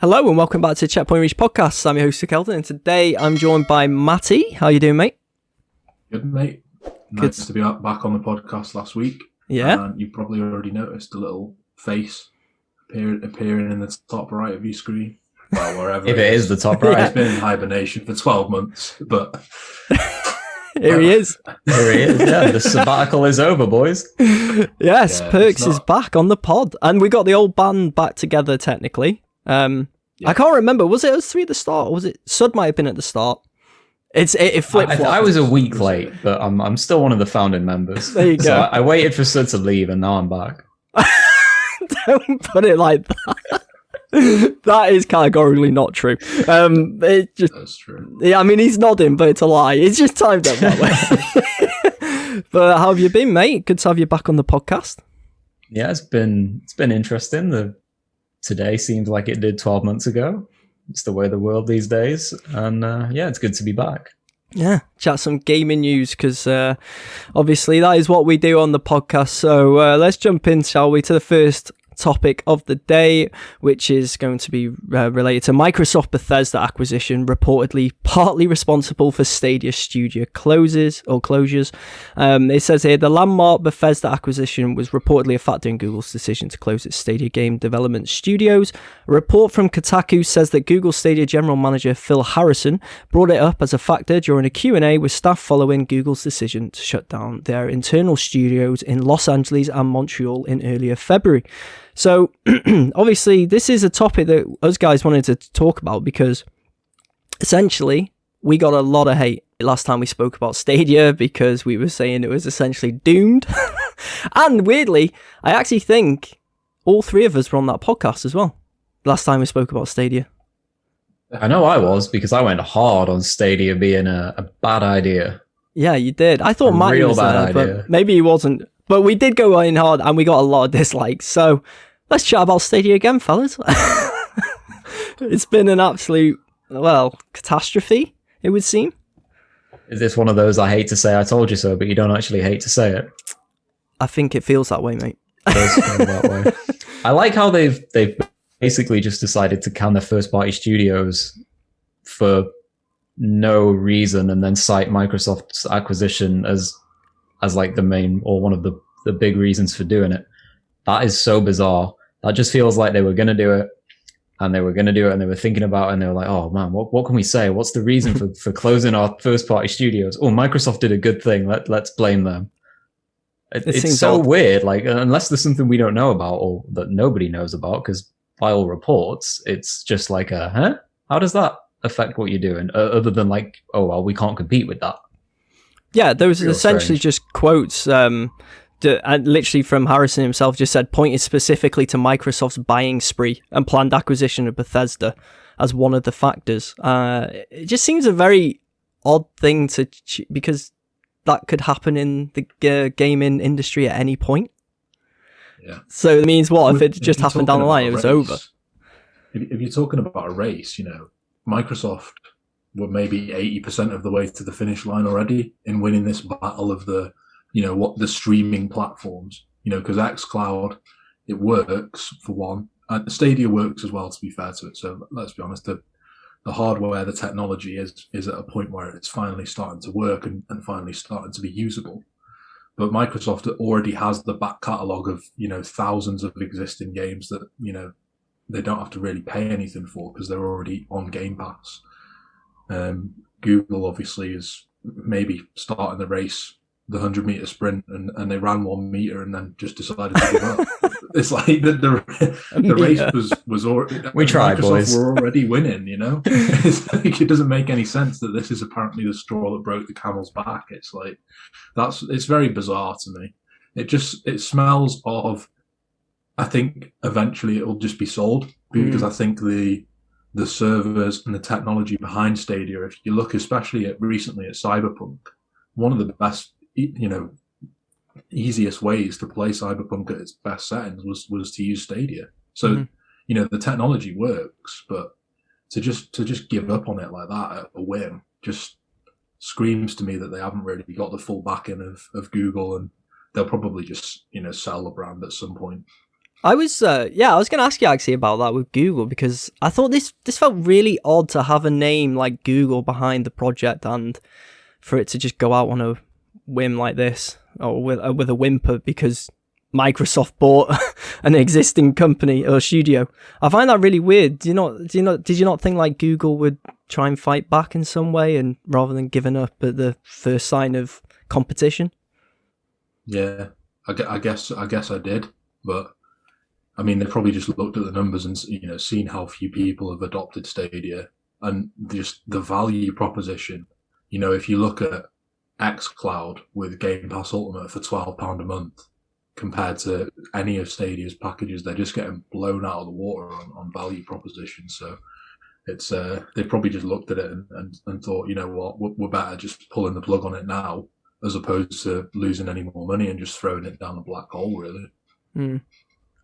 Hello and welcome back to Checkpoint Reach Podcast. I'm your host, Kelton, and today I'm joined by Matty. How you doing, mate? Good, mate. Nice to be back on the podcast last week. Yeah. And you've probably already noticed a little face appearing in the top right of your screen. Well, wherever if it is the top right. He's been in hibernation for 12 months, but... Here he is. Here he is, yeah. The sabbatical is over, boys. Yes, yeah, Perks is back on the pod. And we got the old band back together, technically. I can't remember. Was it us three at the start, or was it Sud might have been at the start? It flipped. I was a week late, but I'm still one of the founding members. There you go. So I waited for Sud to leave, and now I'm back. Don't put it like that. That is categorically not true. That's true. Yeah, I mean he's nodding, but it's a lie. It's just timed up that way. But how have you been, mate? Good to have you back on the podcast. Yeah, it's been interesting. Today seems like it did 12 months ago. It's the way of the world these days. And yeah, it's good to be back. Yeah, chat some gaming news because obviously that is what we do on the podcast. So let's jump in, shall we, to the first topic of the day, which is going to be related to Microsoft Bethesda acquisition, reportedly partly responsible for Stadia studio closures. It says here the landmark Bethesda acquisition was reportedly a factor in Google's decision to close its Stadia game development studios. A report from Kotaku says that Google Stadia general manager Phil Harrison brought it up as a factor during a Q&A with staff following Google's decision to shut down their internal studios in Los Angeles and Montreal in earlier February. So, obviously, this is a topic that us guys wanted to talk about because, essentially, we got a lot of hate last time we spoke about Stadia because we were saying it was essentially doomed. And, weirdly, I actually think all three of us were on that podcast as well, last time we spoke about Stadia. I know I was because I went hard on Stadia being a bad idea. Yeah, you did. I thought Matty was there, but maybe he wasn't. But we did go in hard and we got a lot of dislikes, so... Let's chat about Stadia again, fellas. It's been an absolute, catastrophe, it would seem. Is this one of those I hate to say I told you so, but you don't actually hate to say it? I think it feels that way, mate. It does feel that way. I like how they've basically just decided to can their first-party studios for no reason and then cite Microsoft's acquisition as like the main or one of the big reasons for doing it. That is so bizarre. That just feels like they were going to do it and they were thinking about it and they were like, oh man, what can we say? What's the reason for closing our first party studios? Oh, Microsoft did a good thing. Let's blame them. It's so weird. Like, unless there's something we don't know about or that nobody knows about, because by all reports, it's just like how does that affect what you're doing? Other than like, oh, well, we can't compete with that. Yeah, there was essentially just quotes, and literally from Harrison himself just said, pointed specifically to Microsoft's buying spree and planned acquisition of Bethesda as one of the factors. It just seems a very odd thing because that could happen in the gaming industry at any point. Yeah. So it means what if it just happened down the line? It was over. If you're talking about a race, Microsoft were maybe 80% of the way to the finish line already in winning this battle of the what the streaming platforms, because xCloud, it works for one, and Stadia works as well, to be fair to it. So let's be honest, the hardware, the technology is at a point where it's finally starting to work and finally starting to be usable. But Microsoft already has the back catalogue of, thousands of existing games that, they don't have to really pay anything for because they're already on Game Pass. Google obviously is maybe starting the race, the 100-meter sprint, and they ran 1 meter and then just decided to give up. It's like the race was already. We tried, Microsoft boys. Were already winning. It's like, it doesn't make any sense that this is apparently the straw that broke the camel's back. It's like it's very bizarre to me. It smells of. I think eventually it will just be sold because I think the servers and the technology behind Stadia. If you look especially recently at Cyberpunk, one of the best, easiest ways to play Cyberpunk at its best settings was to use Stadia. So, the technology works, but to just give up on it like that at a whim just screams to me that they haven't really got the full backing of Google, and they'll probably just, sell the brand at some point. I was going to ask you actually about that with Google, because I thought this felt really odd to have a name like Google behind the project and for it to just go out on a whim like this, or with a whimper, because Microsoft bought an existing company or studio. I find that really weird. Did you not think like Google would try and fight back in some way, and rather than giving up at the first sign of competition? Yeah, I guess I did, but I mean, they probably just looked at the numbers and seen how few people have adopted Stadia, and just the value proposition. If you look at xCloud with Game Pass Ultimate for £12 a month, compared to any of Stadia's packages, they're just getting blown out of the water on value proposition. So it's they probably just looked at it and thought, you know what, we're better just pulling the plug on it now, as opposed to losing any more money and just throwing it down the black hole, really. Mm.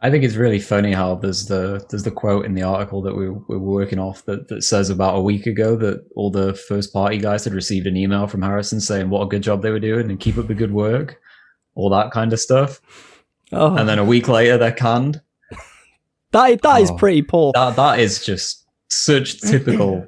I think it's really funny how there's the quote in the article that we were working off that says about a week ago that all the first party guys had received an email from Harrison saying what a good job they were doing and keep up the good work, all that kind of stuff. Oh. And then a week later they're canned. That is pretty poor. That is just such typical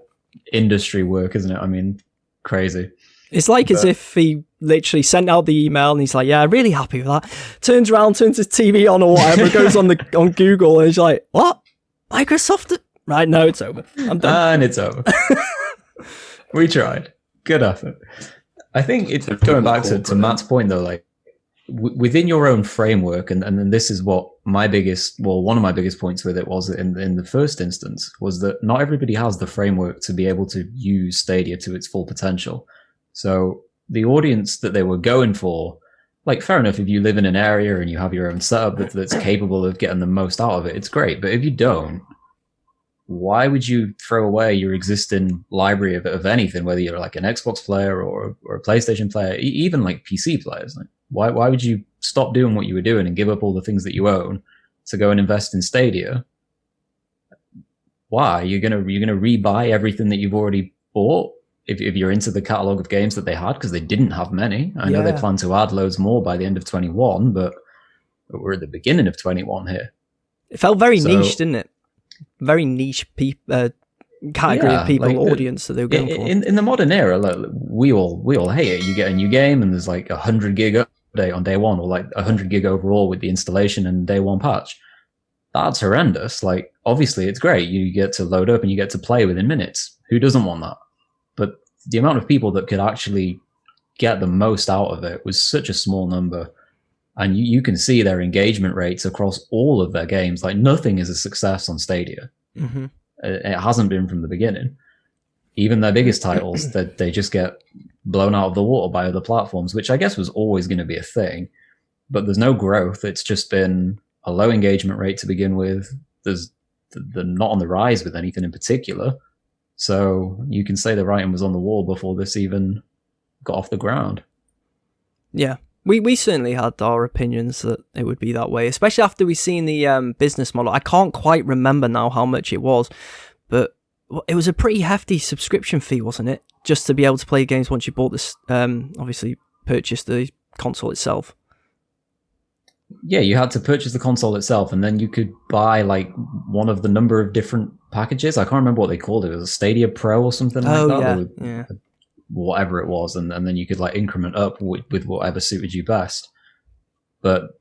industry work, isn't it? I mean, crazy. It's like as if he literally sent out the email and he's like, yeah, really happy with that. Turns around, turns his TV on or whatever, goes on Google, and he's like, what? Microsoft? Right, no, it's over. I'm done. And it's over. We tried. Good effort. I think it's going back to Matt's point though, like within your own framework, and then this is what one of my biggest points with it was in the first instance, was that not everybody has the framework to be able to use Stadia to its full potential. So the audience that they were going for, like, fair enough, if you live in an area and you have your own setup that's capable of getting the most out of it, it's great. But if you don't, why would you throw away your existing library of anything, whether you're like an Xbox player or a PlayStation player, even like PC players? Like, why would you stop doing what you were doing and give up all the things that you own to go and invest in Stadia? Why? You're gonna rebuy everything that you've already bought if you're into the catalog of games that they had, because they didn't have many. I know they plan to add loads more by the end of 21, but we're at the beginning of 21 here. It felt very niche, didn't it? Very niche category of people, like audience that they were going for. In the modern era, like, we all hate it. You get a new game and there's like 100 gig update on day one, or like 100 gig overall with the installation and day one patch. That's horrendous. Like, obviously it's great. You get to load up and you get to play within minutes. Who doesn't want that? But the amount of people that could actually get the most out of it was such a small number. And you can see their engagement rates across all of their games. Like, nothing is a success on Stadia. Mm-hmm. It hasn't been from the beginning. Even their biggest titles, that they just get blown out of the water by other platforms, which I guess was always going to be a thing. But there's no growth. It's just been a low engagement rate to begin with. They're not on the rise with anything in particular. So you can say the writing was on the wall before this even got off the ground. Yeah. We certainly had our opinions that it would be that way, especially after we seen the business model. I can't quite remember now how much it was, but it was a pretty hefty subscription fee, wasn't it? Just to be able to play games once you bought this, obviously purchase the console itself. Yeah, you had to purchase the console itself, and then you could buy like one of the number of different packages. I can't remember what they called it. It was a Stadia Pro or something like that. Yeah. Whatever it was, and then you could like increment up with whatever suited you best. But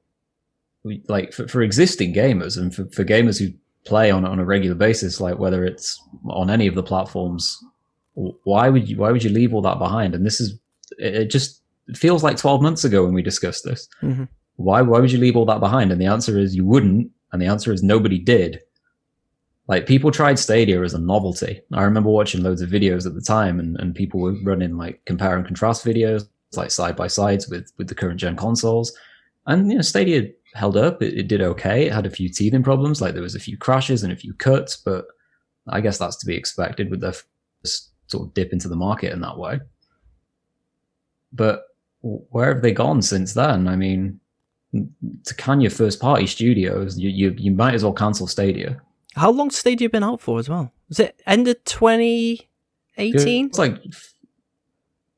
like for existing gamers and for gamers who play on a regular basis, like whether it's on any of the platforms, why would you leave all that behind? And it just feels like 12 months ago when we discussed this. Mm-hmm. Why would you leave all that behind? And the answer is you wouldn't, and the answer is nobody did. Like, people tried Stadia as a novelty. I remember watching loads of videos at the time, and people were running like compare and contrast videos, like side by sides with the current gen consoles. And Stadia held up. It did okay. It had a few teething problems, like there was a few crashes and a few cuts, but I guess that's to be expected with their first sort of dip into the market in that way. But where have they gone since then? I mean, to can your first party studios, you might as well cancel Stadia. How long's Stadia been out for as well? Was it end of 2018? It's like,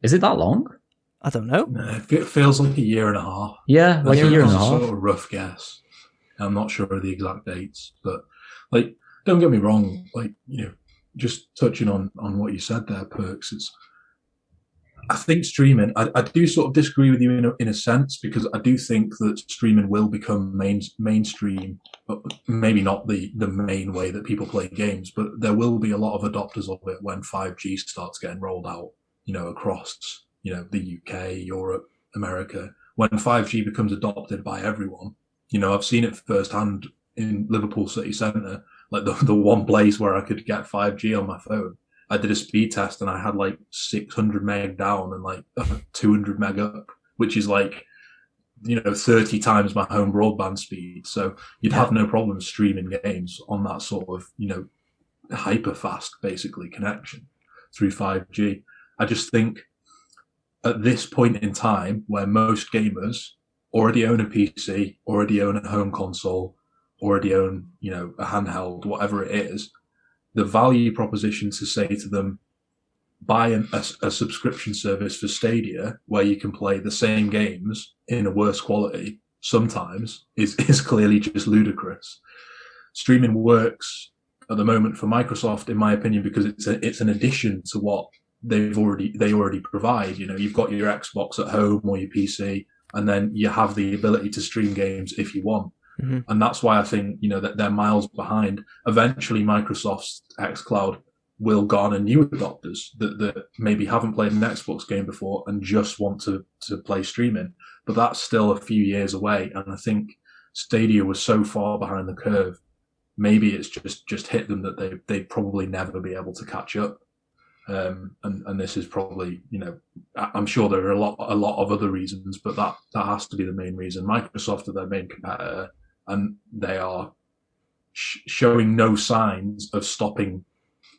is it that long? I don't know. No, it feels like a year and a half. Yeah, like a year and a half. Sort of rough guess. I'm not sure of the exact dates, but like, don't get me wrong, like, just touching on what you said there, Perks, I think streaming, I do sort of disagree with you in a sense, because I do think that streaming will become mainstream, but maybe not the main way that people play games, but there will be a lot of adopters of it when 5G starts getting rolled out, across, the UK, Europe, America. When 5G becomes adopted by everyone, I've seen it firsthand in Liverpool city centre, like the one place where I could get 5G on my phone. I did a speed test and I had like 600 meg down and like 200 meg up, which is like, 30 times my home broadband speed. So you'd have no problem streaming games on that sort of, hyper fast, basically, connection through 5G. I just think at this point in time where most gamers already own a PC, already own a home console, already own, a handheld, whatever it is, the value proposition to say to them, buy a subscription service for Stadia where you can play the same games in a worse quality sometimes is clearly just ludicrous. Streaming works at the moment for Microsoft, in my opinion, because it's an addition to what they already provide. You've got your Xbox at home or your PC, and then you have the ability to stream games if you want. Mm-hmm. And that's why I think, that they're miles behind. Eventually, Microsoft's xCloud will garner new adopters that maybe haven't played an Xbox game before and just want to play streaming. But that's still a few years away. And I think Stadia was so far behind the curve, maybe it's just hit them that they'd probably never be able to catch up. And this is probably, I'm sure there are a lot of other reasons, but that has to be the main reason. Microsoft are their main competitor, and they are showing no signs of stopping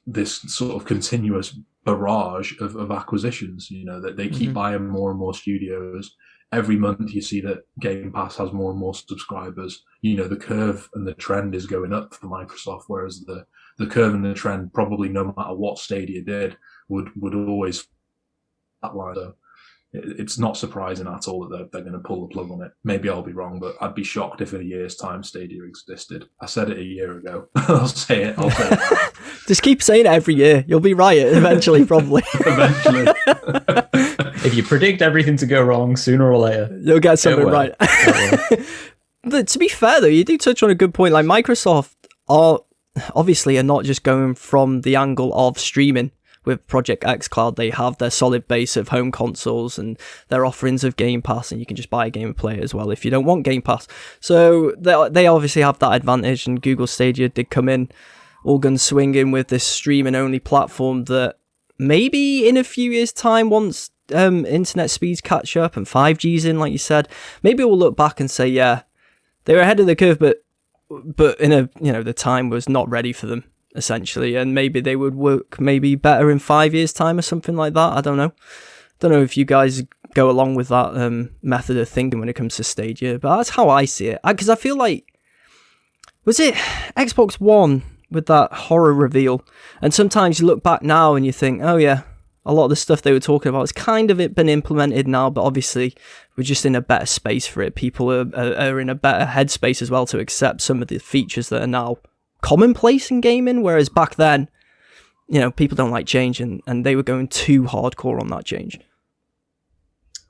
this sort of continuous barrage of acquisitions. That they keep buying more and more studios. Every month you see that Game Pass has more and more subscribers. The curve and the trend is going up for Microsoft, whereas the curve and the trend, probably no matter what Stadia did, would always flatline. So it's not surprising at all that they're going to pull the plug on it. Maybe I'll be wrong, but I'd be shocked if in a year's time Stadia existed. I said it a year ago. I'll say it now. Just keep saying it every year. You'll be right eventually, probably. Eventually. If you predict everything to go wrong, sooner or later, you'll get something right. But to be fair, though, you do touch on a good point. Like, Microsoft are not just going from the angle of streaming. With Project xCloud, they have their solid base of home consoles and their offerings of Game Pass, and you can just buy a game and play it as well if you don't want Game Pass. So they obviously have that advantage, and Google Stadia did come in all guns swinging with this streaming-only platform that maybe in a few years' time, once internet speeds catch up and 5G's in, like you said, maybe we'll look back and say, yeah, they were ahead of the curve, but in the time was not ready for them, essentially, and maybe they would work maybe better in 5 years' time or something like that. I don't know if you guys go along with that method of thinking when it comes to Stadia, but that's how I see it. Because I feel like, was it Xbox One with that horror reveal? And sometimes you look back now and you think, oh yeah, a lot of the stuff they were talking about has kind of been implemented now, but obviously we're just in a better space for it. People are in a better headspace as well to accept some of the features that are now commonplace in gaming, whereas back then, people don't like change, and they were going too hardcore on that change.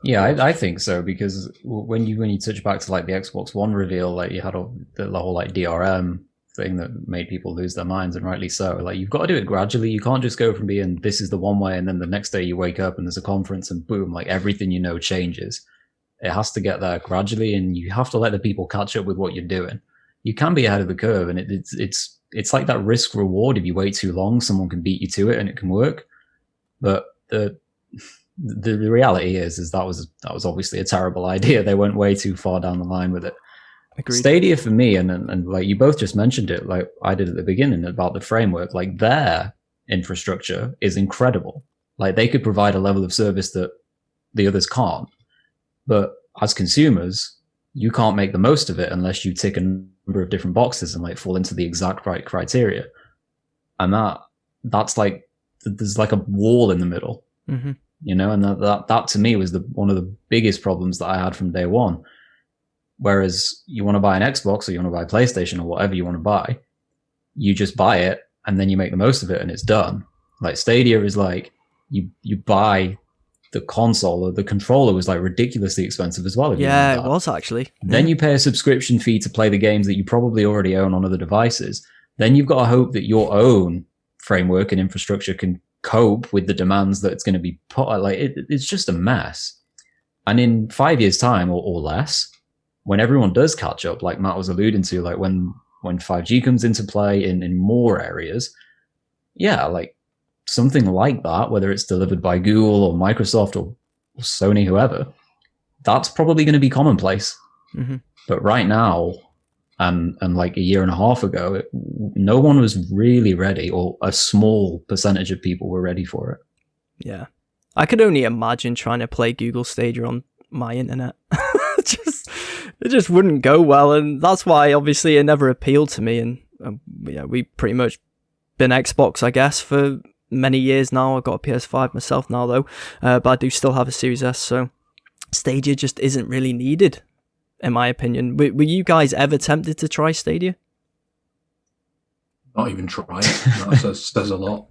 Yeah, I think so, because when you touch back to like the Xbox One reveal, like you had the whole like DRM thing that made people lose their minds, and rightly so. Like, you've got to do it gradually. You can't just go from being this is the one way, and then the next day you wake up and there's a conference and boom, like everything changes. It has to get there gradually, and you have to let the people catch up with what you're doing. You can be ahead of the curve, and it's like that risk reward. If you wait too long, someone can beat you to it and it can work. But the reality is that was obviously a terrible idea. They went way too far down the line with it. Agreed. Stadia for me, and like you both just mentioned it, like I did at the beginning about the framework, like their infrastructure is incredible. Like, they could provide a level of service that the others can't. But as consumers, you can't make the most of it unless you tick a number of different boxes and like fall into the exact right criteria. And that's like, there's like a wall in the middle, and that to me was one of the biggest problems that I had from day one. Whereas you want to buy an Xbox or you want to buy a PlayStation or whatever you want to buy, you just buy it and then you make the most of it and it's done. Like Stadia is like you buy the console, or the controller was like ridiculously expensive as well. Yeah, it was actually. Then you pay a subscription fee to play the games that you probably already own on other devices. Then you've got to hope that your own framework and infrastructure can cope with the demands that it's going to be put. Like it's just a mess. And in 5 years' time or less, when everyone does catch up, like Matt was alluding to, like when 5G comes into play in more areas, yeah, like something like that, whether it's delivered by Google or Microsoft or Sony, whoever, that's probably going to be commonplace. Mm-hmm. But right now, and like a year and a half ago, no one was really ready, or a small percentage of people were ready for it. Yeah. I could only imagine trying to play Google Stadia on my internet. It just wouldn't go well, and that's why obviously it never appealed to me. And yeah, we pretty much been Xbox, I guess, for many years now. I've got a PS5 myself now, though, but I do still have a Series S, so Stadia just isn't really needed, in my opinion. Were you guys ever tempted to try Stadia? Not even try it. That says a lot,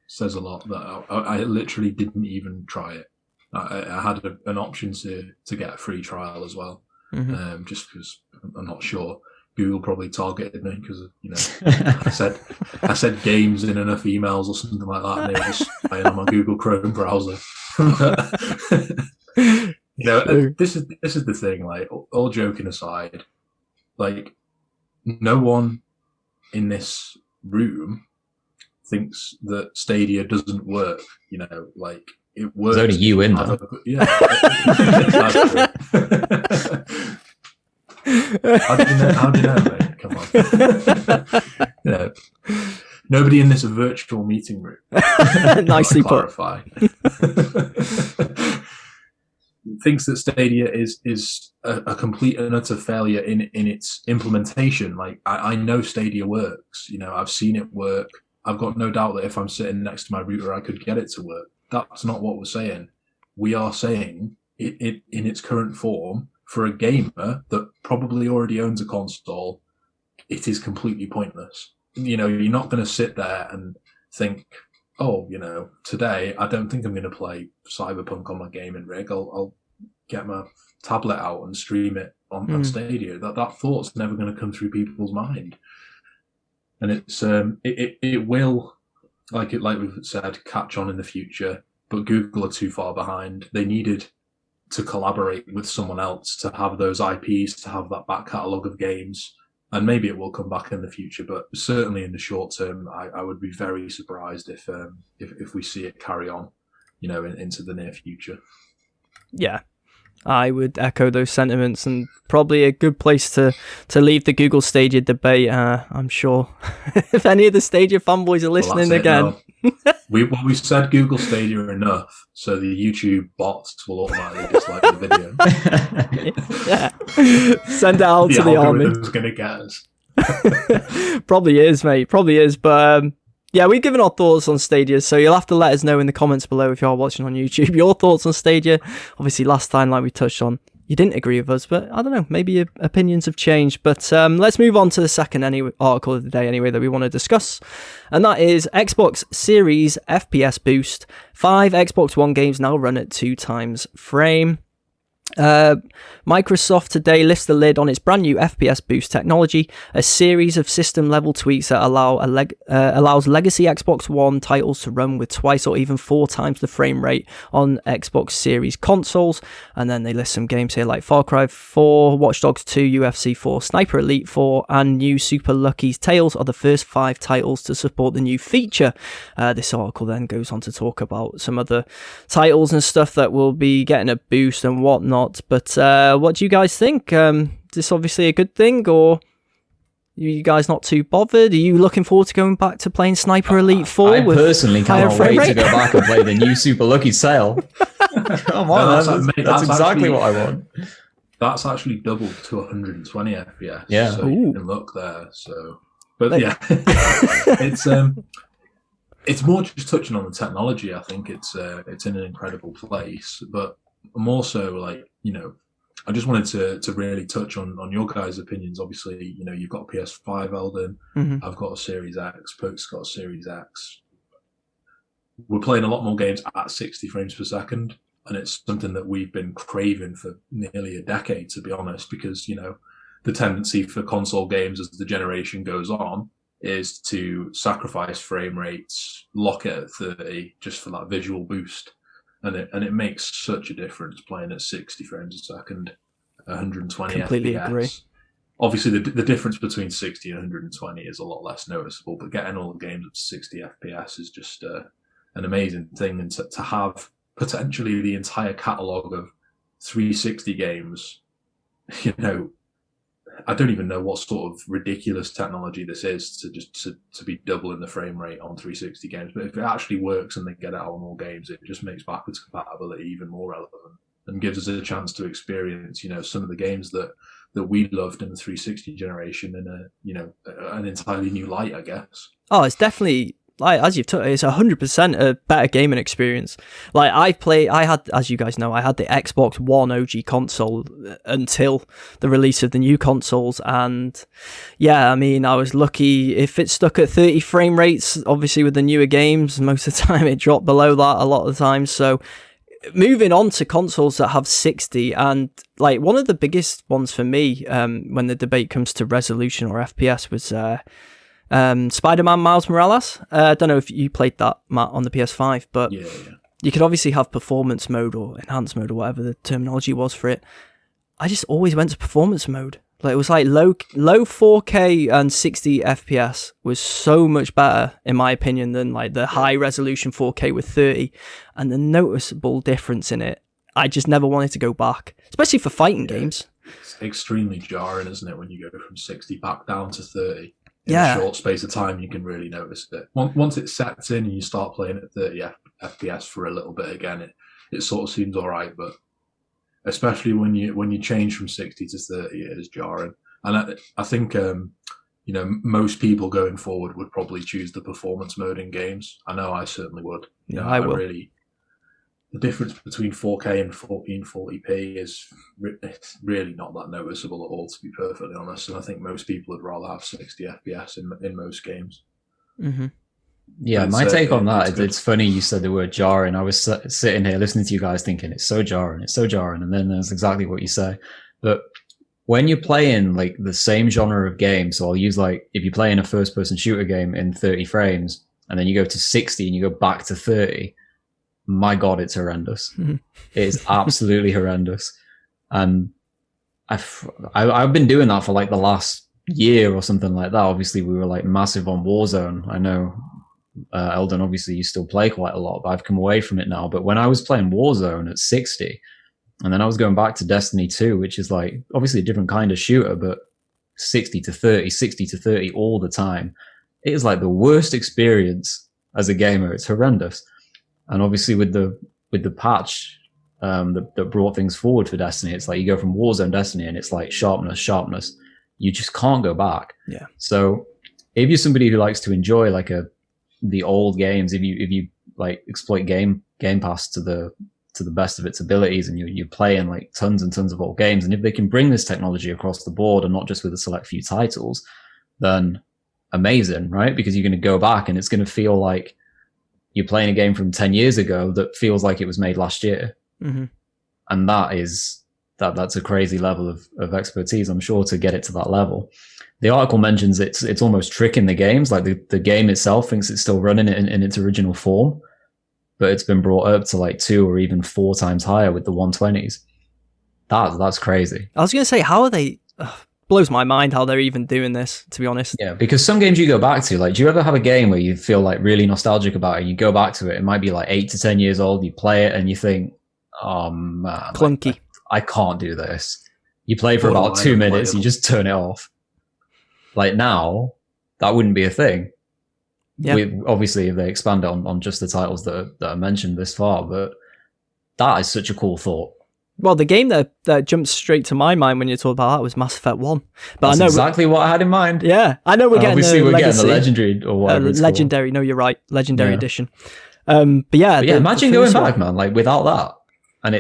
says a lot that I literally didn't even try it. I had an option to get a free trial as well, just because I'm not sure. Google probably targeted me because I said games in enough emails or something like that, and they were just playing on my Google Chrome browser. This is the thing. Like, all joking aside, like, no one in this room thinks that Stadia doesn't work. Like, it works. There's only you in there. Yeah. How do you know, mate? Come on. Nobody in this virtual meeting room. Nicely put. Thinks that Stadia is a complete and utter failure in its implementation. Like, I know Stadia works. I've seen it work. I've got no doubt that if I'm sitting next to my router, I could get it to work. That's not what we're saying. We are saying it in its current form, for a gamer that probably already owns a console, it is completely pointless. You're not going to sit there and think, oh, today I don't think I'm going to play Cyberpunk on my gaming rig. I'll get my tablet out and stream it on Stadia. That thought's never going to come through people's mind. And it's it will, like we've said, catch on in the future. But Google are too far behind. They needed to collaborate with someone else to have those IPs, to have that back catalogue of games. And maybe it will come back in the future, but certainly in the short term, I would be very surprised if we see it carry on, into the near future. Yeah, I would echo those sentiments, and probably a good place to leave the Google Stadia debate. I'm sure if any of the Stadia fanboys are listening again. We said Google Stadia enough, so the YouTube bots will automatically dislike the video. Yeah, send it out to the army. Who's going to get us? Probably is, mate. Probably is, but yeah, we've given our thoughts on Stadia, so you'll have to let us know in the comments below if you are watching on YouTube your thoughts on Stadia. Obviously, last time, like we touched on, you didn't agree with us, but I don't know, maybe your opinions have changed. But let's move on to the second article of the day anyway that we want to discuss, and that is Xbox Series FPS boost. 5 Xbox One games now run at 2 times frame. Microsoft today lifts the lid on its brand new FPS boost technology, a series of system level tweaks that allows legacy Xbox One titles to run with twice or even 4 times the frame rate on Xbox Series consoles. And then they list some games here like Far Cry 4, Watch Dogs 2, UFC 4, Sniper Elite 4 and new Super Lucky's Tales are the first 5 titles to support the new feature. This article then goes on to talk about some other titles and stuff that will be getting a boost and whatnot. But what do you guys think? Is this obviously a good thing, or you guys not too bothered? Are you looking forward to going back to playing Sniper Elite 4? I personally cannot wait to go back and play the new Super Lucky Sale. Come on, that's exactly what I want. That's actually doubled to 120 FPS. Yeah, so you can look there. So, but yeah, it's more just touching on the technology. I think it's in an incredible place, but more so, like, I just wanted to really touch on your guys' opinions. Obviously, you've got a PS5, Eldon. I've got a Series X. Poke's got a Series X. We're playing a lot more games at 60 frames per second, and it's something that we've been craving for nearly a decade, to be honest, because, the tendency for console games as the generation goes on is to sacrifice frame rates, lock it at 30 just for that visual boost. And it makes such a difference playing at 60 frames a second, 120 Completely FPS. agree. Obviously, the difference between 60 and 120 is a lot less noticeable, but getting all the games at 60 FPS is just an amazing thing. And to have potentially the entire catalogue of 360 games, I don't even know what sort of ridiculous technology this is to be doubling the frame rate on 360 games. But if it actually works and they get it out on all games, it just makes backwards compatibility even more relevant and gives us a chance to experience, some of the games that we loved in the 360 generation in an entirely new light, I guess. Oh, it's definitely, like, as you've touched, it's 100% a better gaming experience. Like, I had, as you guys know, I had the Xbox One OG console until the release of the new consoles, and yeah, I mean, I was lucky if it stuck at 30 frame rates. Obviously, with the newer games, most of the time it dropped below that a lot of the time. So, moving on to consoles that have 60, and like one of the biggest ones for me, when the debate comes to resolution or FPS, was Spider-Man Miles Morales. I don't know if you played that, Matt, on the PS5, but Yeah. you could obviously have performance mode or enhanced mode or whatever the terminology was for it. I just always went to performance mode. Like, it was like low 4K and 60 FPS was so much better, in my opinion, than like the high resolution 4K with 30, and the noticeable difference in it. I just never wanted to go back, especially for fighting games. It's extremely jarring, isn't it, when you go from 60 back down to 30? In Yeah. a short space of time, you can really notice it. Once it sets in and you start playing at 30 FPS for a little bit again, it sort of seems all right, but especially when you change from 60 to 30, it is jarring. And I think most people going forward would probably choose the performance mode in games. I know I certainly would. I will. The difference between 4K and 1440p is really not that noticeable at all, to be perfectly honest. And I think most people would rather have 60 FPS in most games. Mm-hmm. Yeah, my take on that, it's funny you said the word jarring. I was sitting here listening to you guys thinking, it's so jarring. And then there's exactly what you say. But when you're playing like the same genre of game, so I'll use like, if you're playing a first person shooter game in 30 frames, and then you go to 60 and you go back to 30, my God, it's horrendous. Mm-hmm. It is absolutely horrendous. And I've been doing that for like the last year or something like that. Obviously, we were like massive on Warzone. I know, Eldon, obviously you still play quite a lot, but I've come away from it now. But when I was playing Warzone at 60, and then I was going back to Destiny 2, which is like obviously a different kind of shooter, but 60 to 30 all the time. It is like the worst experience as a gamer. It's horrendous. And obviously with the patch that brought things forward for Destiny, it's like you go from Warzone Destiny and it's like sharpness. You just can't go back. Yeah. So if you're somebody who likes to enjoy like the old games, if you like exploit Game Pass to the best of its abilities, and you're playing like tons and tons of old games, and if they can bring this technology across the board and not just with a select few titles, then amazing, right? Because you're going to go back and it's going to feel like you're playing a game from 10 years ago that feels like it was made last year. Mm-hmm. And that's a crazy level of expertise, I'm sure, to get it to that level. The article mentions it's almost tricking the games. Like the game itself thinks it's still running in its original form, but it's been brought up to like 2 or even 4 times higher with the 120s. That's crazy. I was going to say, how are they... blows my mind how they're even doing this, to be honest. Yeah, because some games you go back to, like, do you ever have a game where you feel like really nostalgic about it? You go back to it, it might be like 8 to 10 years old, you play it and you think, oh man, Clunky. I can't do this. You play for about 2 minutes, you just turn it off. Like now, that wouldn't be a thing. Yeah. Obviously, if they expand it on just the titles that are mentioned this far, but that is such a cool thought. Well, the game that jumped straight to my mind when you talked about that was Mass Effect 1. But That's I know exactly what I had in mind. Yeah, I know we're getting obviously the we're legacy, getting the legendary or whatever it's legendary. No, you're right, legendary Yeah. edition. But yeah, imagine going back, man, like without that, and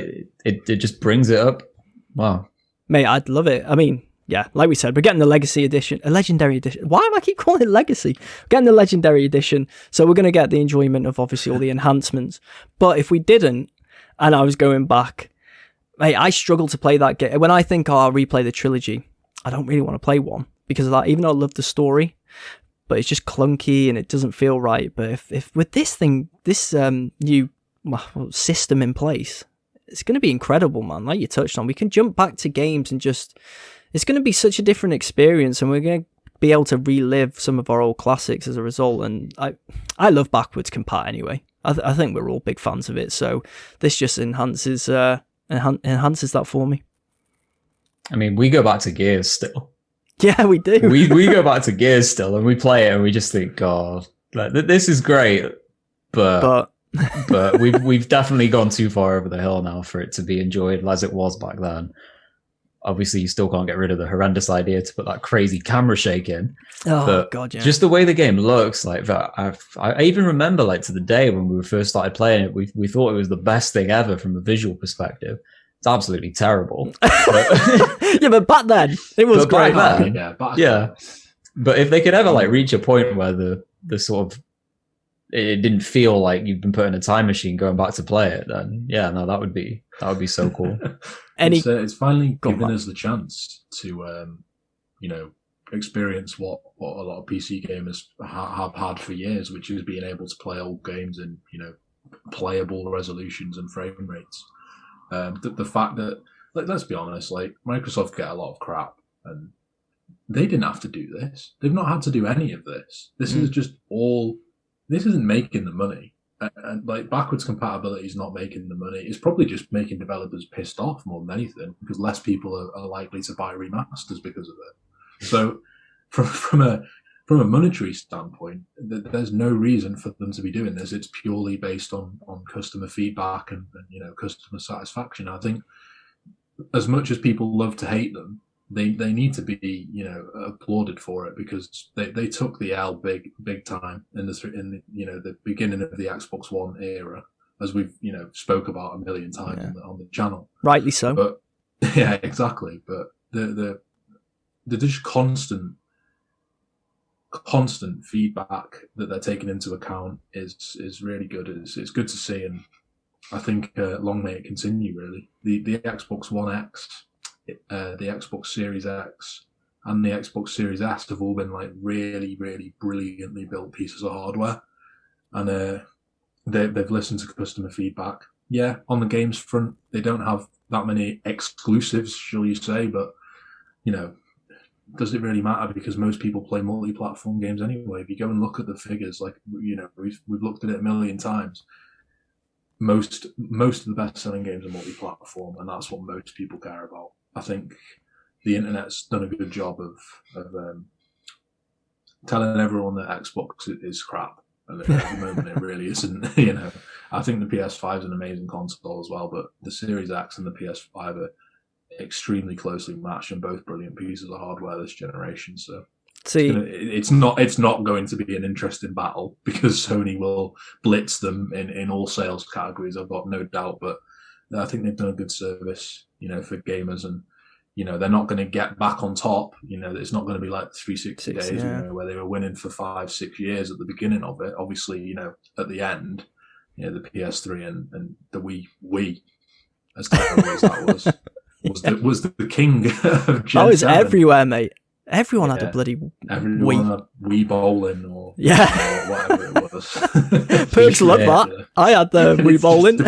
it just brings it up. Wow. Mate, I'd love it. I mean, yeah, like we said, we're getting the Legacy Edition, a Legendary Edition. Why am I keep calling it Legacy? We're getting the Legendary Edition, so we're going to get the enjoyment of obviously all the enhancements. But if we didn't, and I was going back, mate, I struggle to play that game. When I think, I'll replay the trilogy, I don't really want to play one because of that, even though I love the story, but it's just clunky and it doesn't feel right. But if with this thing, this new system in place, it's going to be incredible, man. Like you touched on, we can jump back to games and just, it's going to be such a different experience, and we're going to be able to relive some of our old classics as a result. And I love backwards compat anyway. I think we're all big fans of it. So this just enhances that for me. I mean, we go back to Gears still. Yeah, we do. we go back to Gears still, and we play it, and we just think, God, like this is great, but we've definitely gone too far over the hill now for it to be enjoyed as it was back then. Obviously, you still can't get rid of the horrendous idea to put that crazy camera shake in. Oh, but God, yeah. Just the way the game looks, like that. I even remember, like, to the day when we first started playing it, we thought it was the best thing ever from a visual perspective. It's absolutely terrible. Yeah, but back then, it was great. Yeah. But if they could ever, like, reach a point where the sort of, it didn't feel like you've been put in a time machine going back to play it, then yeah, no, that would be so cool. It's finally given us the chance to experience what a lot of PC gamers have had for years, which is being able to play old games in playable resolutions and frame rates. The fact that, like, let's be honest, like, Microsoft get a lot of crap, and they didn't have to do this. They've not had to do any of this. This is just all. This isn't making the money. And like, backwards compatibility is not making the money. It's probably just making developers pissed off more than anything, because less people are likely to buy remasters because of it. So from a monetary standpoint, there's no reason for them to be doing this. It's purely based on customer feedback and customer satisfaction. I think as much as people love to hate them, they need to be applauded for it, because they took the L big time in the beginning of the Xbox One era, as we've spoke about a million times on the channel. Rightly so. But yeah, exactly. But the just constant feedback that they're taking into account is really good. It's good to see, and I think long may it continue. Really, the Xbox One X, the Xbox Series X, and the Xbox Series S have all been like really, really brilliantly built pieces of hardware, and they've listened to customer feedback. Yeah, on the games front, they don't have that many exclusives, shall you say, but does it really matter, because most people play multi-platform games anyway? If you go and look at the figures, like we've looked at it a million times. Most of the best-selling games are multi-platform, and that's what most people care about. I think the internet's done a good job of telling everyone that Xbox is crap, and at the moment it really isn't. I think the PS5 is an amazing console as well, but the Series X and the PS5 are extremely closely matched, and both brilliant pieces of hardware this generation. So it's not going to be an interesting battle, because Sony will blitz them in all sales categories, I've got no doubt. But I think they've done a good service, for gamers, and they're not going to get back on top. It's not going to be like the 360 days, where they were winning for 5-6 years at the beginning of it. Obviously, at the end, the PS3 and the Wii, as terrible as that was the king of Gen 7. Oh, it's everywhere, mate. Everyone had a bloody Everyone had Wii bowling or whatever it was. Perks loved that. I had the Wii bowling.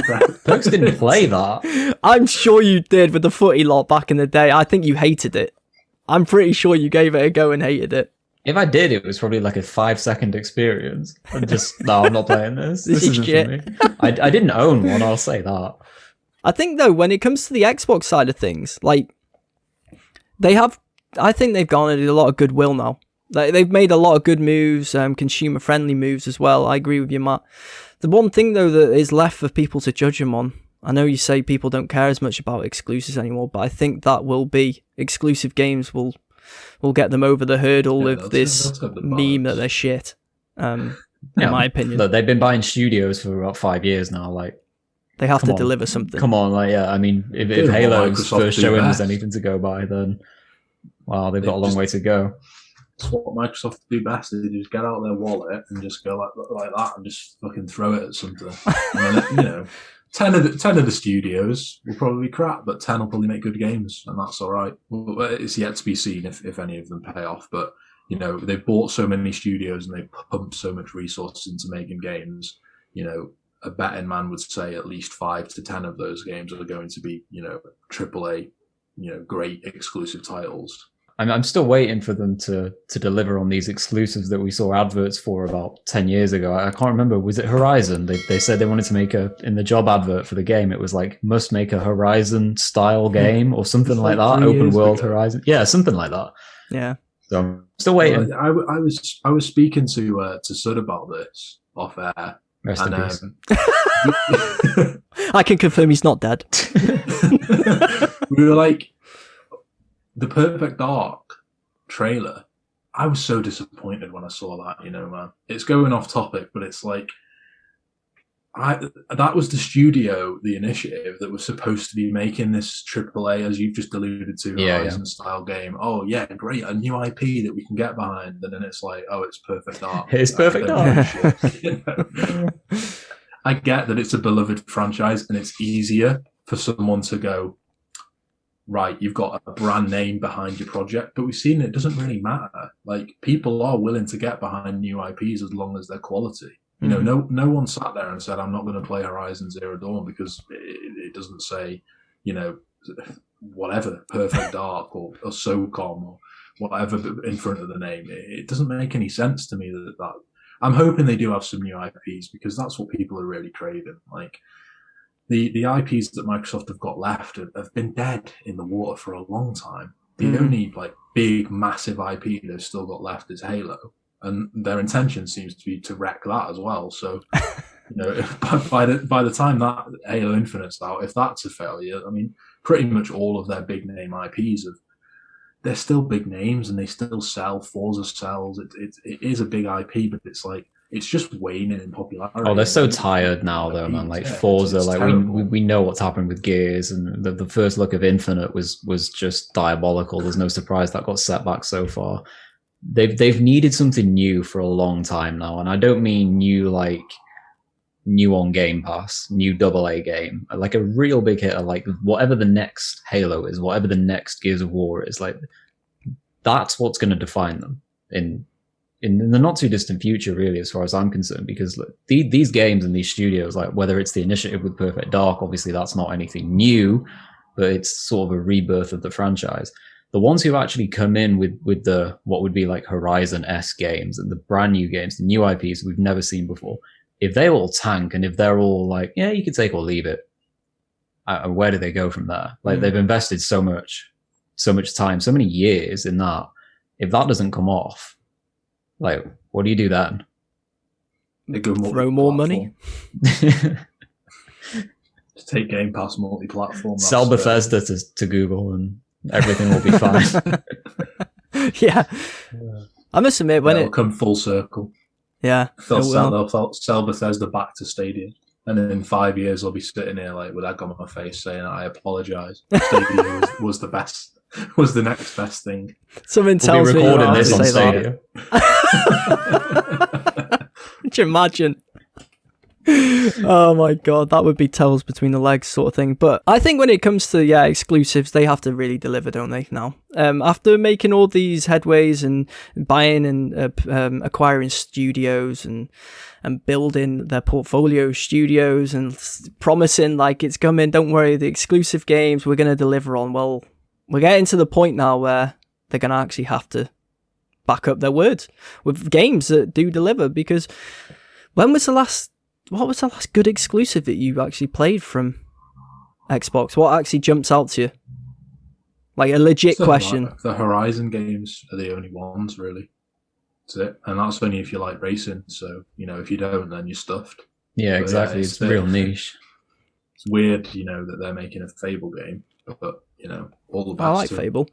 Perks didn't play that. I'm sure you did with the footy lot back in the day. I think you hated it. I'm pretty sure you gave it a go and hated it. If I did, it was probably like a 5-second experience. I'm not playing this. This isn't shit. for me. I didn't own one, I'll say that. I think, though, when it comes to the Xbox side of things, like, I think they've garnered a lot of goodwill now. Like, they've made a lot of good moves, consumer-friendly moves as well. I agree with you, Matt. The one thing, though, that is left for people to judge them on, I know you say people don't care as much about exclusives anymore, but I think that will be exclusive games will get them over the hurdle of this meme that they're shit, in my opinion. Look, they've been buying studios for about 5 years now, like, They have Come to on. deliver something. Come on, like, yeah, I mean, if Doing what Halo's Microsoft first do showing was best. anything to go by, then, wow, they've got a long just- way to go. That's what Microsoft do best. They just get out their wallet and just go like that and just fucking throw it at something. And then, you know, 10 of the studios will probably be crap, but 10 will probably make good games, and that's all right. Well, it's yet to be seen if any of them pay off, but, you know, they've bought so many studios and they've pumped so much resources into making games. You know, a betting man would say at least 5 to 10 of those games are going to be, you know, AAA, you know, great exclusive titles. I'm still waiting for them to deliver on these exclusives that we saw adverts for about 10 years ago. I can't remember. Was it Horizon? They said they wanted to make in the job advert for the game, it was like, must make a Horizon style game or something like that. Open world Horizon. Yeah, something like that. Yeah. So I'm still waiting. Well, I was speaking to Sud about this off air. Rest in peace. I can confirm he's not dead. We were like, the Perfect Dark trailer, I was so disappointed when I saw that, you know, man. It's going off topic, but it's like, that was the studio, the initiative, that was supposed to be making this AAA, as you've just alluded to, Horizon-style game. Oh, yeah, great, a new IP that we can get behind. And then it's like, oh, it's Perfect Dark. It's Perfect Dark. You know? I get that it's a beloved franchise, and it's easier for someone to go, right, you've got a brand name behind your project, but we've seen it doesn't really matter. Like, people are willing to get behind new IPs as long as they're quality. You know, no one sat there and said, I'm not going to play Horizon Zero Dawn because it doesn't say, you know, whatever, Perfect Dark or SOCOM or whatever in front of the name. It doesn't make any sense to me that I'm hoping they do have some new IPs, because that's what people are really craving. Like, the IPs that Microsoft have got left have been dead in the water for a long time. The only like big, massive IP they've still got left is Halo, and their intention seems to be to wreck that as well. So, you know, by the time that Halo Infinite's out, if that's a failure, I mean, pretty much all of their big name IPs they're still big names and they still sell. Forza sells. It is a big IP, but it's like, it's just waning in popularity. Oh, they're so tired now, though, man. Like, Forza, it's like we know what's happened with Gears, and the first look of Infinite was just diabolical. There's no surprise that got set back so far. They've needed something new for a long time now, and I don't mean new like new on Game Pass, new AA game, like a real big hitter, like whatever the next Halo is, whatever the next Gears of War is, like that's what's going to define them in the not too distant future, really, as far as I'm concerned, because look, these games and these studios, like whether it's the initiative with Perfect Dark, obviously that's not anything new, but it's sort of a rebirth of the franchise. The ones who actually come in with the what would be like Horizon-esque games and the brand new games, the new IPs we've never seen before, if they all tank and if they're all like, yeah, you can take or leave it, where do they go from there? Like they've invested so much time, so many years in that. If that doesn't come off, like, what do you do then? They go throw more money. Just take Game Pass multi-platform. Sell Bethesda to Google and everything will be fine. Yeah. I must admit, when it'll come full circle. Yeah. They'll sell Bethesda back to Stadia. And then in 5 years, I'll be sitting here like with egg on my face saying, I apologise. Stadia was the best, was the next best thing. Something tells me recording this on Stadia. Could you imagine? Oh my god, that would be tails between the legs sort of thing. But I think when it comes to exclusives, they have to really deliver, don't they? Now, after making all these headways and buying and acquiring studios and building their portfolio studios and promising like it's coming, don't worry, the exclusive games we're going to deliver on. Well, we're getting to the point now where they're going to actually have to back up their words with games that do deliver. Because what was the last good exclusive that you actually played from Xbox? What actually jumps out to you? Like a legit question. The Horizon games are the only ones, really. That's it. And that's only if you like racing. So, if you don't, then you're stuffed. Yeah, exactly. It's real niche. It's weird, that they're making a Fable game. But, all the best. I like Fable.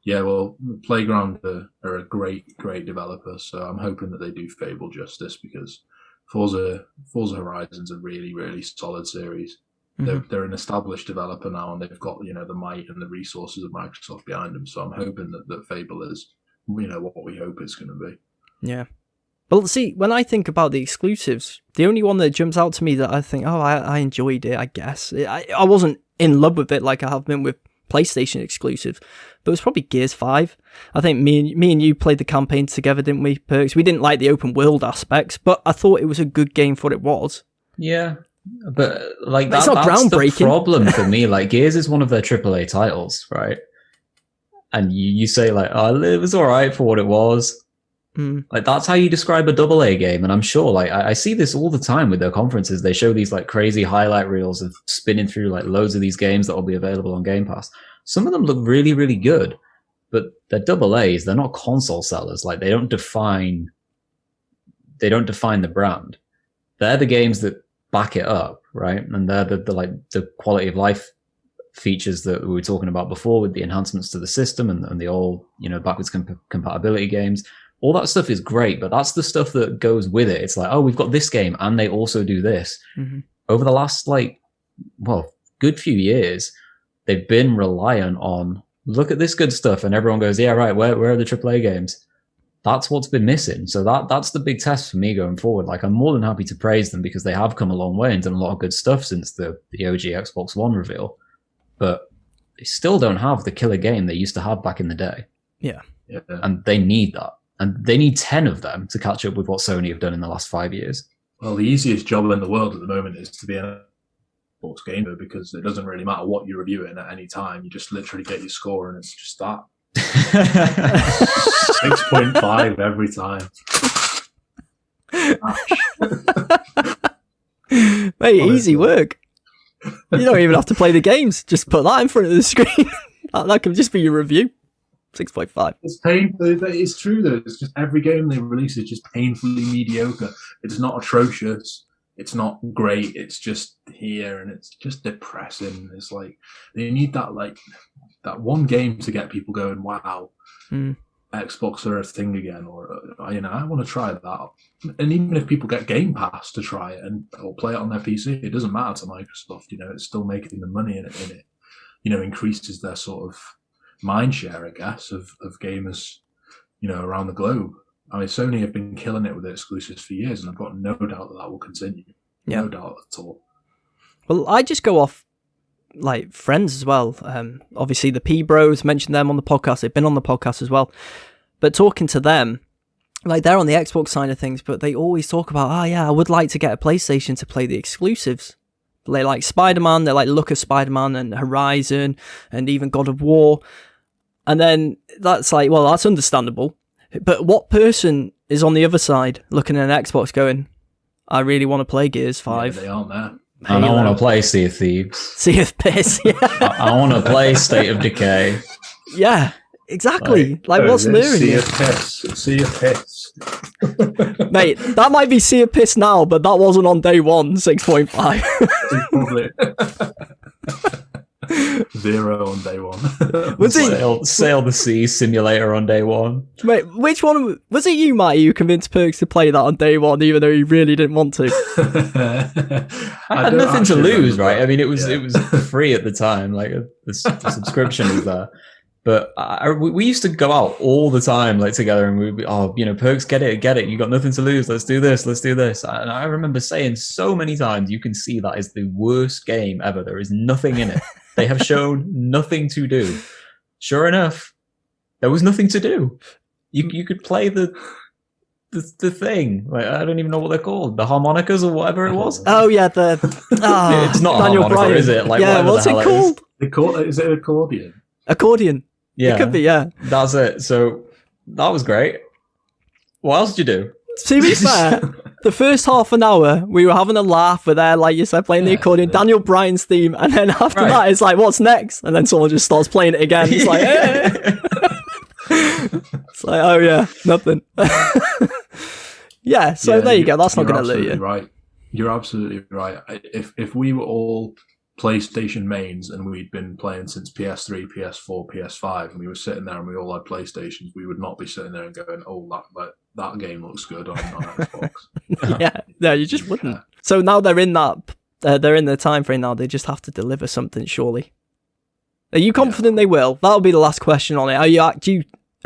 Yeah, well, Playground are a great, great developer. So I'm hoping that they do Fable justice, because Forza Horizon's a really, really solid series. They're an established developer now, and they've got, the might and the resources of Microsoft behind them. So I'm hoping that Fable is, what we hope it's going to be. Yeah. Well, see, when I think about the exclusives, the only one that jumps out to me that I think, I enjoyed it, I guess. I wasn't in love with it like I have been with PlayStation exclusives, but it was probably Gears 5. I think me and you played the campaign together, didn't we, Perks? We didn't like the open world aspects, but I thought it was a good game for what it was. Yeah, but like that's not groundbreaking. The problem for me. Like, Gears is one of their AAA titles, right? And you say like, it was all right for what it was. Like, that's how you describe a AA game. And I'm sure, like, I see this all the time with their conferences. They show these like crazy highlight reels of spinning through like loads of these games that will be available on Game Pass. Some of them look really, really good, but they're AA's. They're not console sellers. Like, they don't define the brand. They're the games that back it up, right? And they're the quality of life features that we were talking about before with the enhancements to the system and the old, backwards compatibility games. All that stuff is great, but that's the stuff that goes with it. It's like, we've got this game and they also do this. Over the last, good few years, they've been reliant on, look at this good stuff. And everyone goes, yeah, right, where are the AAA games? That's what's been missing. So that's the big test for me going forward. Like, I'm more than happy to praise them because they have come a long way and done a lot of good stuff since the OG Xbox One reveal. But they still don't have the killer game they used to have back in the day. Yeah. And they need that. And they need 10 of them to catch up with what Sony have done in the last 5 years. Well, the easiest job in the world at the moment is to be an Xbox gamer because it doesn't really matter what you're reviewing at any time. You just literally get your score and it's just that. 6.5 every time. Mate, easy work. You don't even have to play the games. Just put that in front of the screen. That can just be your review. 6.5. It's painful. It's true though. It's just every game they release is just painfully mediocre. It's not atrocious. It's not great. It's just here, and it's just depressing. It's like they need that one game to get people going. Wow, Xbox are a thing again, or I want to try that. And even if people get Game Pass to try it or play it on their PC, it doesn't matter to Microsoft. It's still making the money in it. Increases their sort of mind share, I guess, of gamers, around the globe. I mean, Sony have been killing it with their exclusives for years, and I've got no doubt that will continue. Yeah. No doubt at all. Well, I just go off like friends as well. Obviously, the P Bros, mentioned them on the podcast. They've been on the podcast as well. But talking to them, like, they're on the Xbox side of things, but they always talk about, I would like to get a PlayStation to play the exclusives. They like Spider-Man, they like look of Spider-Man and Horizon and even God of War. And then that's like, well, that's understandable. But what person is on the other side looking at an Xbox going, I really want to play Gears 5. Yeah, they aren't there. I don't want to play Sea of Thieves. Sea of Piss, yeah. I want to play State of Decay. Yeah, exactly. What's luring you? Sea of Piss. Mate, that might be Sea of Piss now, but that wasn't on day one, 6.5. 0 on day one. Was it sail the sea simulator on day one? Mate, which one was it? You, Matty, who convinced Perks to play that on day one, even though he really didn't want to? I had nothing to lose, right? I mean, it was free at the time. Like the subscription was there. But we used to go out all the time, like, together, and we'd be, Perks, get it. You got nothing to lose. Let's do this. And I remember saying so many times, you can see that is the worst game ever. There is nothing in it. They have shown nothing to do. Sure enough, there was nothing to do. You could play the thing. Like, I don't even know what they're called. The harmonicas or whatever it was. Oh yeah, it's not Daniel a harmonica, Bryan. Is it? Like, yeah, what's it called? Is it accordion? Accordion. Yeah, it could be. Yeah, that's it. So that was great. What else did you do? To be fair, the first half an hour we were having a laugh. We're there, like you said, playing the accordion, Daniel Bryan's theme, and then after that, it's like, what's next? And then someone just starts playing it again. It's like, hey. It's like, oh yeah, nothing. Yeah, so there you go. That's not going to lure you. Right, you're absolutely right. If we were all PlayStation mains and we'd been playing since PS3, PS4, PS5, and we were sitting there and we all had PlayStations, we would not be sitting there and going, oh, that game looks good on Xbox. Yeah, no, you just wouldn't. So now they're in that, they're in the time frame now. They just have to deliver something, surely. Are you confident they will? That'll be the last question on it. Are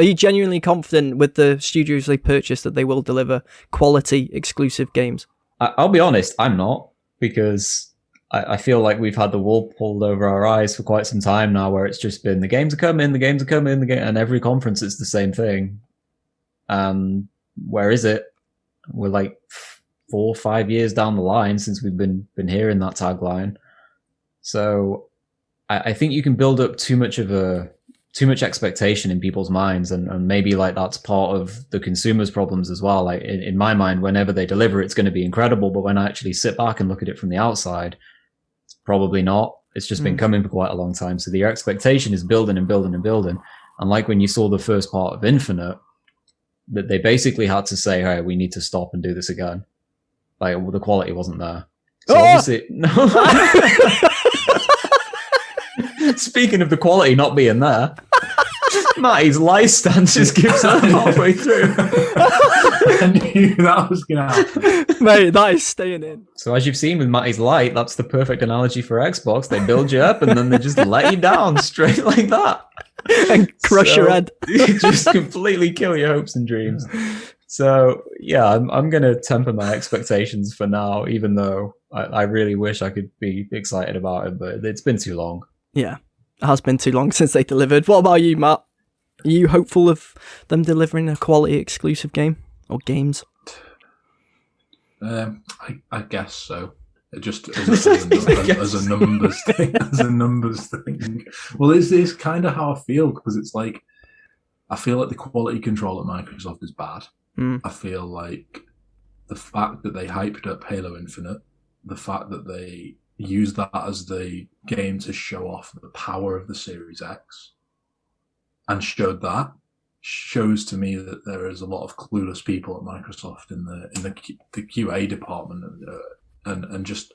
you genuinely confident with the studios they purchased that they will deliver quality exclusive games? I'll be honest, I'm not, because I feel like we've had the wool pulled over our eyes for quite some time now, where it's just been the games are coming, and every conference it's the same thing. Where is it? We're like 4 or 5 years down the line since we've been hearing that tagline. So I think you can build up too much expectation in people's minds, and maybe like that's part of the consumer's problems as well. Like in my mind, whenever they deliver, it's going to be incredible, but when I actually sit back and look at it from the outside, it's probably not. It's just been coming for quite a long time. So your expectation is building and building and building. And like when you saw the first part of Infinite, that they basically had to say, hey, we need to stop and do this again. Like, well, the quality wasn't there. So obviously, no. Speaking of the quality not being there, Matty's light stand just gives up halfway through. I knew that was going to happen. Mate, that is staying in. So as you've seen with Matty's light, that's the perfect analogy for Xbox. They build you up and then they just let you down straight like that. And crush your head. Just completely kill your hopes and dreams. So yeah, I'm going to temper my expectations for now, even though I really wish I could be excited about it, but it's been too long. Yeah, it has been too long since they delivered. What about you, Matt? Are you hopeful of them delivering a quality exclusive game or games? I guess so. It just as a numbers thing. As a numbers thing. Well, it's kind of how I feel, because it's like I feel like the quality control at Microsoft is bad. I feel like the fact that they hyped up Halo Infinite, the fact that they used that as the game to show off the power of the Series X, and showed that, shows to me that there is a lot of clueless people at Microsoft in the QA department, and just,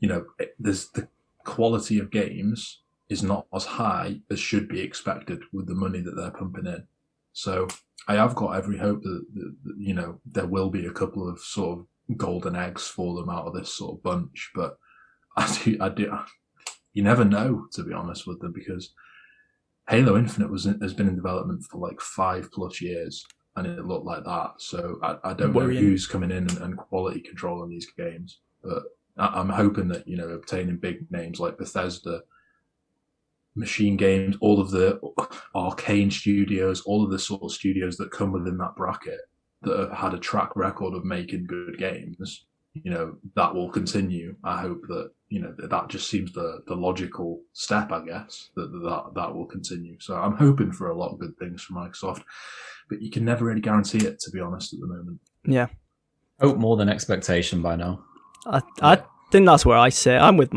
you know, there's the quality of games is not as high as should be expected with the money that they're pumping in. So I have got every hope that you know, there will be a couple of sort of golden eggs for them out of this sort of bunch, but I do. You never know, to be honest with them, because Halo Infinite has been in development for like 5+ years, and it looked like that. So I don't know who's coming in and quality controlling these games, but I'm hoping that, you know, obtaining big names like Bethesda, Machine Games, all of the Arcane studios, all of the sort of studios that come within that bracket that have had a track record of making good games, you know, that will continue. I hope that, you know, that just seems the logical step, I guess, that will continue. So I'm hoping for a lot of good things from Microsoft, but you can never really guarantee it, to be honest, at the moment. Yeah. Hope more than expectation by now. I think that's where I sit. I'm with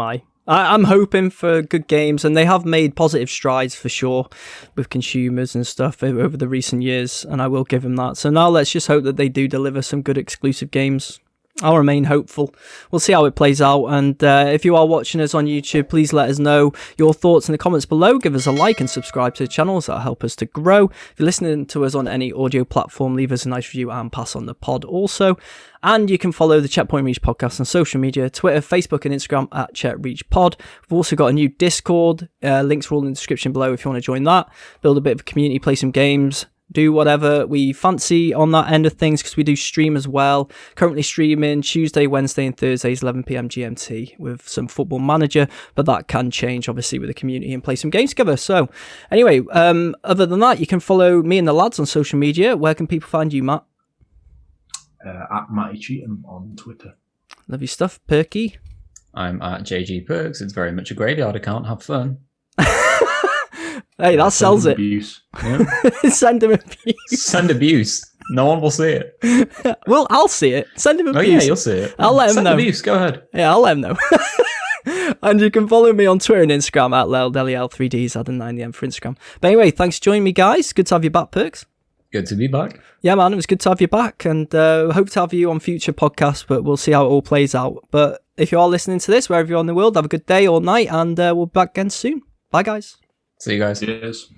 I'm hoping for good games, and they have made positive strides for sure with consumers and stuff over the recent years, and I will give them that. So now let's just hope that they do deliver some good exclusive games. I'll remain hopeful. We'll see how it plays out. And if you are watching us on YouTube, please let us know your thoughts in the comments below. Give us a like and subscribe to the channels. That'll help us to grow. If you're listening to us on any audio platform, leave us a nice review and pass on the pod also. And you can follow the Checkpoint Reach podcast on social media, Twitter, Facebook and Instagram at CheckReachPod. We've also got a new Discord. Links are all in the description below if you want to join that. Build a bit of a community, play some games. Do whatever we fancy on that end of things, because we do stream as well. Currently streaming Tuesday, Wednesday and Thursdays 11 p.m. GMT with some Football Manager, but that can change obviously with the community and play some games together. So anyway, other than that, you can follow me and the lads on social media. Where can people find you, Matt? At Matty Cheatham on Twitter. Love your stuff. Perky? I'm at JG Perks. It's very much a graveyard account. Have fun. Hey, that sells it. Abuse. Yeah. Send him abuse. Send abuse. No one will see it. Well, I'll see it. Send him abuse. Oh yeah, you'll see it. I'll let him Send know. abuse. Go ahead. Yeah, I'll let him know. And you can follow me on Twitter and Instagram at LeldeliL3Ds, adding 9DM for Instagram. But anyway, thanks for joining me, guys. Good to have you back, Perks. Good to be back. Yeah, man, it was good to have you back, and hope to have you on future podcasts, but we'll see how it all plays out. But if you are listening to this, wherever you are in the world, have a good day or night, and we'll be back again soon. Bye, guys. See you guys. Cheers.